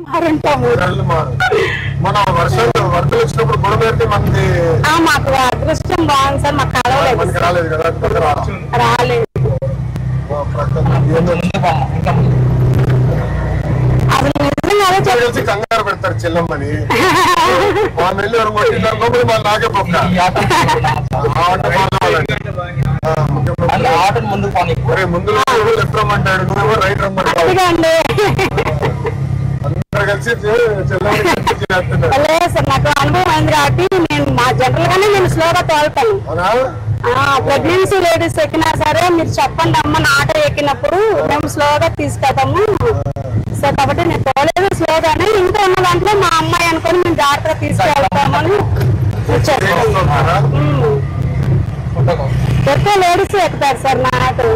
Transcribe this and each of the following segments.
మారుంటాము. మన వర్షాలు వరదలు వచ్చినప్పుడు గొడవ పెడితే మనకి మాకు అదృష్టం బాగుంది సార్. మాకు కలవలేదు, రాలేదు కదా, రాలేదు. అసలు నిజంగా కంగారు పెడతారు చెల్లమ్మని. మా నెల్లి కొట్టిందనుకోమని మా నాకే పక్క ముందు లెఫ్ట్ రమ్మంటాడు, నువ్వేమో రైట్ రమ్మంటావు. అందరు కలిసి చెల్లమ్మని చేస్తున్నారు. లేదు సార్, నాకు అనుభవం అయింది కాబట్టి నేను జనరల్ గానే నేను స్లోగా తోలుతాను. ప్రెగ్నెన్సీ లేడీస్ ఎక్కినా సరే మీరు చెప్పండి అమ్మ, ఆటో ఎక్కినప్పుడు మేము స్లోగా తీసుకెళ్తాము సార్. కాబట్టి నేను తోలేదు స్లోగానే. ఇంకా ఉన్న దాంట్లో మా అమ్మాయి అనుకొని మేము జాగ్రత్తగా తీసుకెళ్తామని ఎక్కువ లేడీస్ ఎక్కుతారు సార్ నా ఆటో.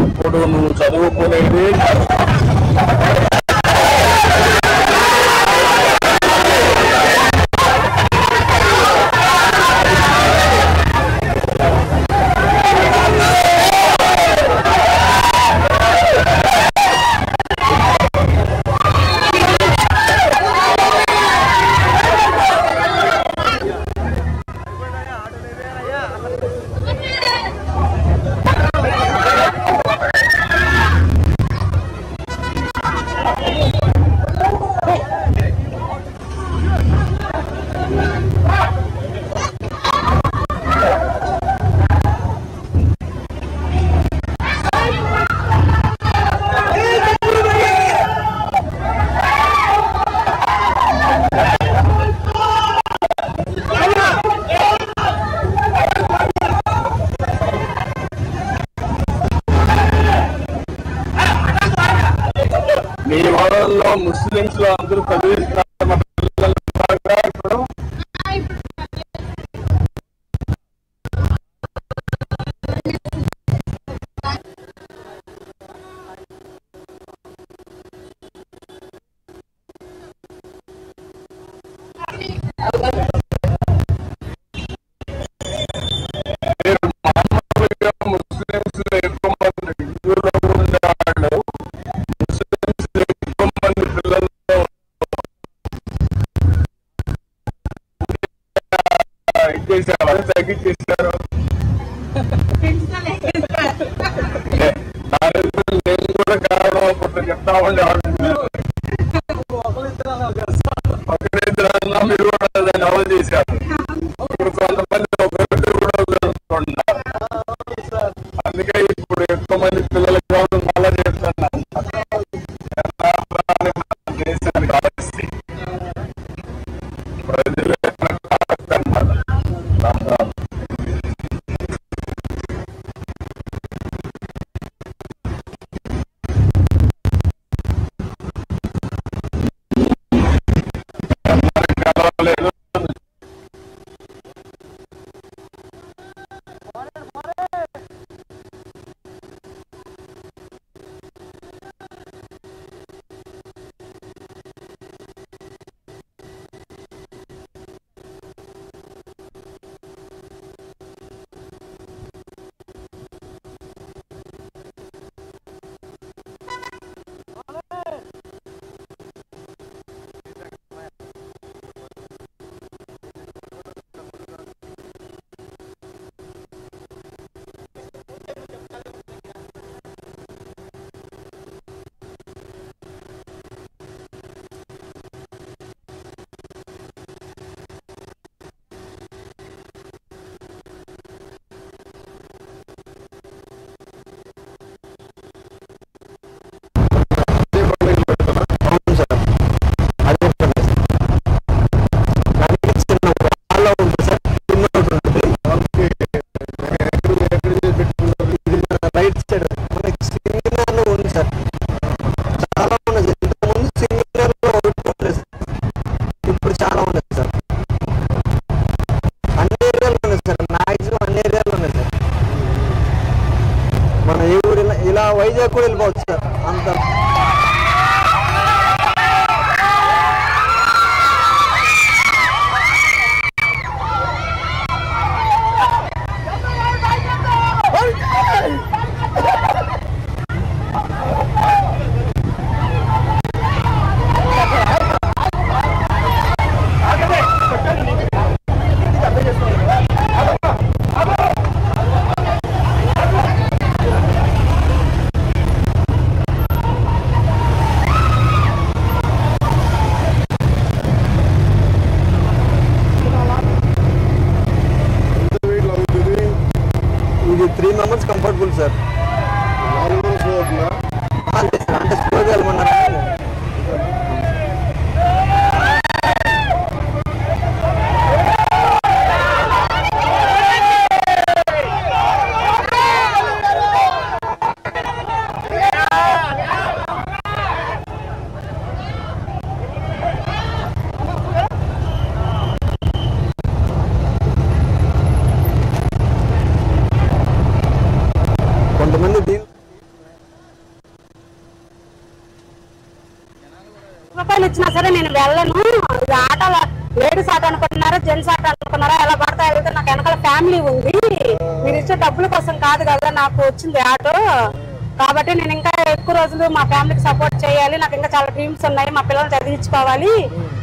ఇప్పుడు నువ్వు చదువుకునేది మీ వాళ్ళలో ముస్లింస్ లో అందరూ చదివిస్తున్నారు. ముస్లింస్ లో ఎక్కువ మంది హిందువులో ఉండేవాళ్ళు తగ్గించేశారు. నేను కూడా కారణం అప్పుడు చెప్తా ఉండేవాళ్ళు. ఒకరిద్దరన్నా మీరు కూడా దాన్ని అమలు చేశారు. ఇప్పుడు కొంతమంది ఒకరిద్దరు కూడా జరుగుతున్నారు. అందుకే ఇప్పుడు ఎక్కువ మంది పిల్లలు కావాలి మళ్ళా చేస్తున్నారు. దేశానికి ఆస్తి ప్రజలు డబ్బులు సార్. అంటే స్కూల్కి వెళ్ళమన్నారు. కొంతమంది రూపాయలు ఇచ్చినా సరే నేను వెళ్ళను. ఇది ఆటోలో లేడీస్ ఆటో అనుకుంటున్నారా, జెంట్స్ ఆటో అనుకున్నారా, ఎలా పడతా వెళ్తే నాకు వెనకాల ఫ్యామిలీ ఉంది. మీరు ఇచ్చే డబ్బుల కోసం కాదు కదా నాకు వచ్చింది ఆటో. కాబట్టి నేను ఇంకా ఎక్కువ రోజులు మా ఫ్యామిలీకి సపోర్ట్ చేయాలి. నాకు ఇంకా చాలా డ్రీమ్స్ ఉన్నాయి, మా పిల్లలు చదివించుకోవాలి.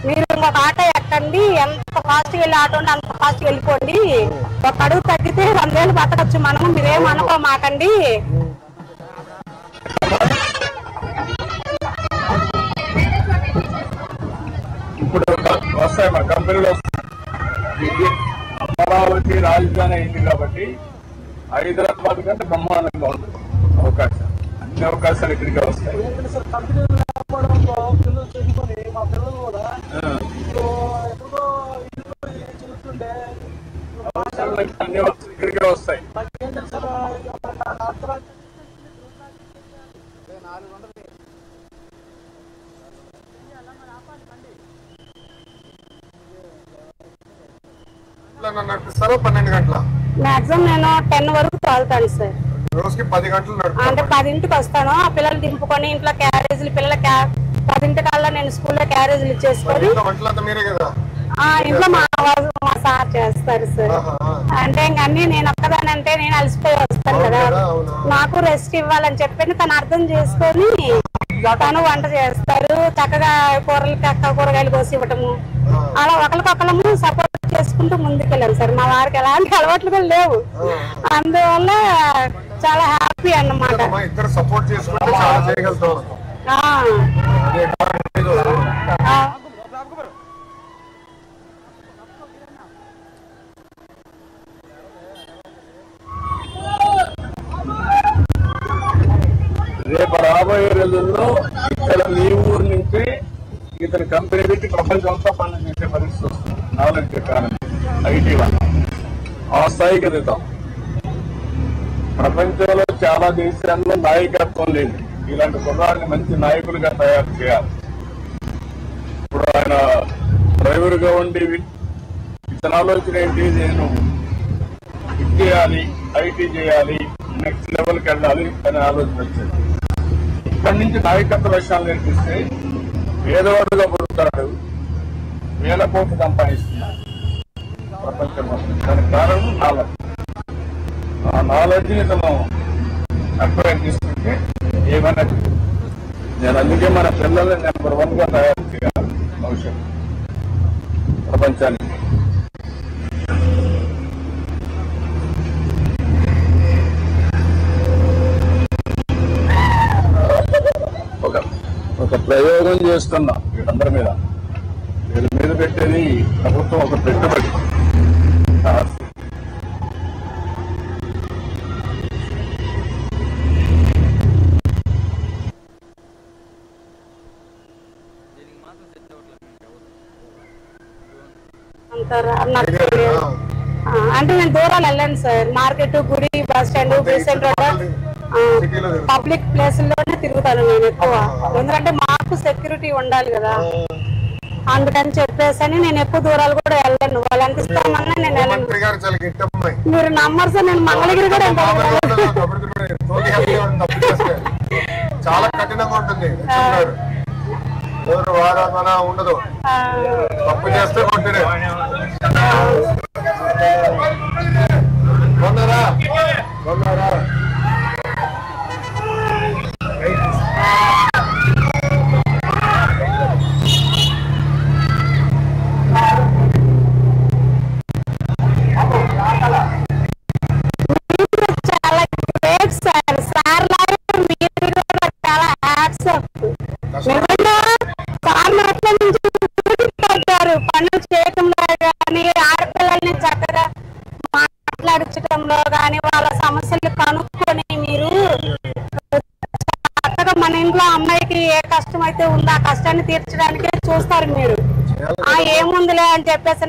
మీరు ఇంకొక ఆటో ఎక్కండి, ఎంత ఫాస్ట్గా వెళ్ళి ఆటో ఉంటే అంత ఫాస్ట్గా వెళ్ళిపోండి. ఒక అడుగు తగ్గితే 100 వేలు బతకచ్చు మనము, మీరేం అనుకోమాకండి. ఇప్పుడు వస్తాయి మా కంపెనీలో వస్తాయి. అమరావతి రాజధాని అయింది కాబట్టి హైదరాబాద్ కంటే బ్రహ్మాండంగా ఉంటుంది అవకాశం. అన్ని అవకాశాలు ఇక్కడికే వస్తాయి. అన్ని ఇక్కడికే వస్తాయి. నడిపిస్తారా 12 గంటల? మాక్సిమం నేను 10 వరకు తోలుతాను సార్. రోజుకి 10 గంటలు అంటే 10ంటికి వస్తాను. ఆ పిల్లలు దింపుకొని ఇంట్లో క్యారేజీలు పిల్లల 10ంటికల్లా నేను స్కూల్లో క్యారేజీలు ఇచ్చేసుకొని ఇంట్లో మా సార్ చేస్తారు సార్. అంటే ఇంక అన్ని నేను ఒక్కదానంటే నేను అలసిపోయి వస్తాను కదా, నాకు రెస్ట్ ఇవ్వాలని చెప్పి తను అర్థం చేసుకొని తను వంట చేస్తారు. చక్కగా కూరగాయలు కోసి ఇవ్వటము, అలా ఒకరికొకరము సపోర్ట్ చేసుకుంటూ ముందుకెళ్ళాను సార్. మా వారికి ఎలాంటి అలవాట్లు కూడా లేవు, అందువల్ల చాలా హ్యాపీ అన్నమాట. రేపు రాబోయే రోజుల్లో ఇక్కడ మీ ఊరు నుంచి ఇతని కంపెనీ పెట్టి ప్రపంచం అంతా పనులు చేసే పరిస్థితి వస్తుంది. నాలెడ్జ్ ఎకానమీ, ఐటీ వల్ల ఆ స్థాయికి ఎదుగుతాం. ప్రపంచంలో చాలా దేశాల్లో నాయకత్వం లేదు. ఇలాంటి కుర్రాడిని మంచి నాయకులుగా తయారు చేయాలి. ఇప్పుడు ఆయన డ్రైవర్గా ఉండి ఇతని ఆలోచన ఏంటి, నేను ఇది చేయాలి, ఐటీ చేయాలి, నెక్స్ట్ లెవెల్కి వెళ్ళాలి అనే ఆలోచన వచ్చింది. ఇక్కడి నుంచి నాయకత్వ లక్ష్యాలు నేర్పిస్తే పేదవాడుగా పుడతాడు, 1000 కోట్లు సంపాదిస్తున్నాడు ప్రపంచం మొత్తం. దానికి కారణం నాలెడ్జ్. ఆ నాలెడ్జ్ని మనం అక్వైర్ చేసుకుంటే ఏమైనా నేను అందుకే మన పిల్లల్ని నెంబర్ 1గా తయారు చేయాలి భవిష్యత్తు ప్రపంచానికి. ఒక ప్రయోగం చేస్తున్నా వీళ్ళందరి మీద. వీళ్ళ మీద పెట్టేది ప్రభుత్వం ఒక పెట్టుబడి. అంటే నేను దూరాలు వెళ్ళాను సార్. మార్కెట్, గుడి, bus stand, Besant road, public ప్లేసుల్లోనే తిరుగుతాను నేను ఎక్కువ. ఎందుకంటే మాకు సెక్యూరిటీ ఉండాలి కదా, అందుకని చెప్పేసి నేను ఎక్కువ దూరాలు కూడా వెళ్ళను. వాళ్ళు ఎంత ఇస్తామన్నా నేను వెళ్ళను. మీరు నమ్మరు సార్, నేను మంగళగిరి కూడా చాలా కఠినంగా ఉంటుంది. వారాన ఉండదు, తప్పు చేస్తే కొట్టినే. కొన్నారా కొన్నారా చాలా గ్రేట్ సార్. సార్ లాగా మీరు కూడా చాలా హ్యాట్స్ ఆఫ్. నిజంగా సార్ మాటల నుంచి పనులు చేయటంలో కానీ ఇంట్లో అమ్మాయికి ఏ కష్టం అయితే ఉందో ఆ కష్టాన్ని తీర్చడానికే చూస్తారు మీరు. ఏముందిలే అని చెప్పేసి